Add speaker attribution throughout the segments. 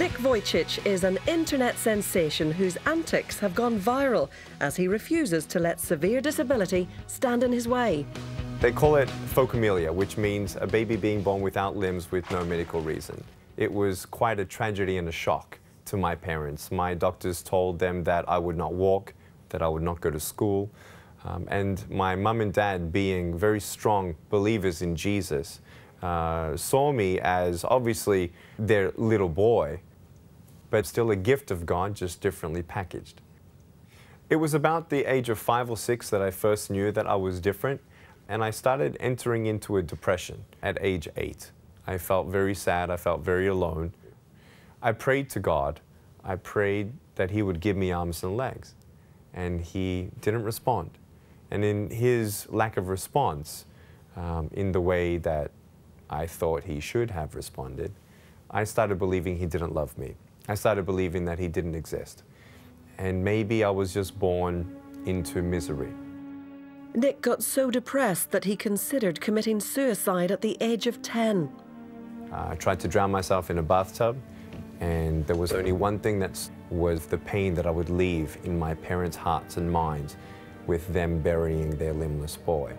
Speaker 1: Nick Vujicic is an internet sensation whose antics have gone viral as he refuses to let severe disability stand in his way.
Speaker 2: They call it phocomelia, which means a baby being born without limbs with no medical reason. It was quite a tragedy and a shock to my parents. My doctors told them that I would not walk, that I would not go to school. And my mum and dad, being very strong believers in Jesus, saw me as obviously their little boy, but still a gift of God, just differently packaged. It was about the age of 5 or 6 that I first knew that I was different, and I started entering into a depression at age 8. I felt very sad, I felt very alone. I prayed to God. I prayed that He would give me arms and legs, and He didn't respond. And in His lack of response, in the way that I thought He should have responded, I started believing He didn't love me. I started believing that He didn't exist. And maybe I was just born into misery.
Speaker 1: Nick got so depressed that he considered committing suicide at the age of 10.
Speaker 2: I tried to drown myself in a bathtub, and there was only one thing that was the pain that I would leave in my parents' hearts and minds with them burying their limbless boy.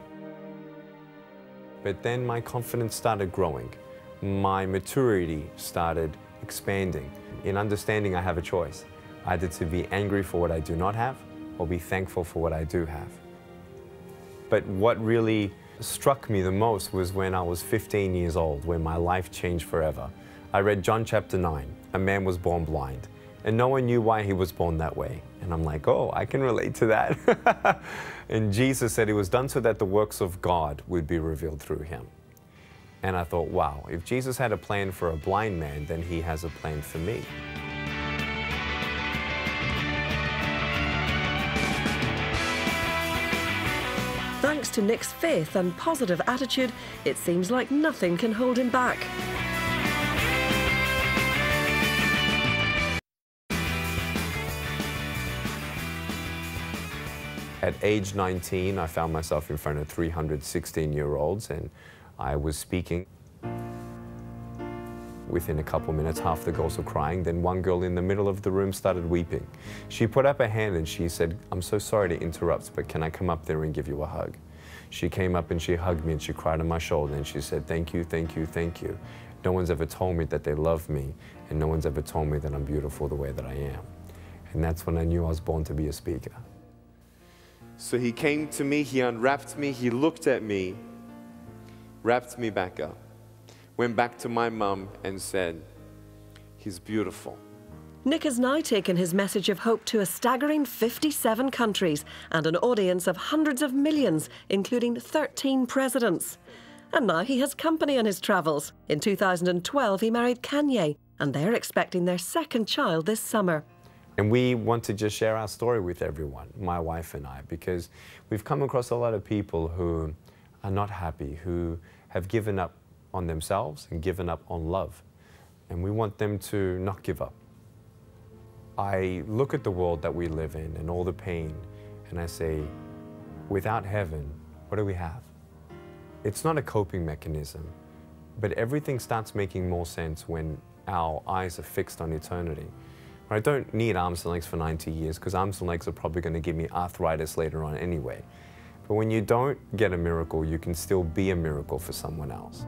Speaker 2: But then my confidence started growing. My maturity started expanding. In understanding I have a choice, either to be angry for what I do not have or be thankful for what I do have. But what really struck me the most was when I was 15 years old, when my life changed forever. I read John chapter 9, a man was born blind, and no one knew why he was born that way. And I'm like, oh, I can relate to that. And Jesus said it was done so that the works of God would be revealed through him. And I thought, wow, if Jesus had a plan for a blind man, then He has a plan for me.
Speaker 1: Thanks to Nick's faith and positive attitude, it seems like nothing can hold him back.
Speaker 2: At age 19, I found myself in front of 300 16-year-olds, and I was speaking. Within a couple minutes, half the girls were crying. Then one girl in the middle of the room started weeping. She put up her hand and she said, "I'm so sorry to interrupt, but can I come up there and give you a hug?" She came up and she hugged me and she cried on my shoulder and she said, "Thank you, thank you, thank you. No one's ever told me that they love me, and no one's ever told me that I'm beautiful the way that I am." And that's when I knew I was born to be a speaker. So he came to me, he unwrapped me, he looked at me, wrapped me back up, went back to my mum and said, "He's beautiful."
Speaker 1: Nick has now taken his message of hope to a staggering 57 countries and an audience of hundreds of millions, including 13 presidents. And now he has company on his travels. In 2012, he married Kanye, and they're expecting their second child this summer.
Speaker 2: And we want to just share our story with everyone, my wife and I, because we've come across a lot of people who are not happy, who have given up on themselves and given up on love. And we want them to not give up. I look at the world that we live in and all the pain, and I say, without heaven, what do we have? It's not a coping mechanism, but everything starts making more sense when our eyes are fixed on eternity. I don't need arms and legs for 90 years because arms and legs are probably going to give me arthritis later on anyway. But when you don't get a miracle, you can still be a miracle for someone else.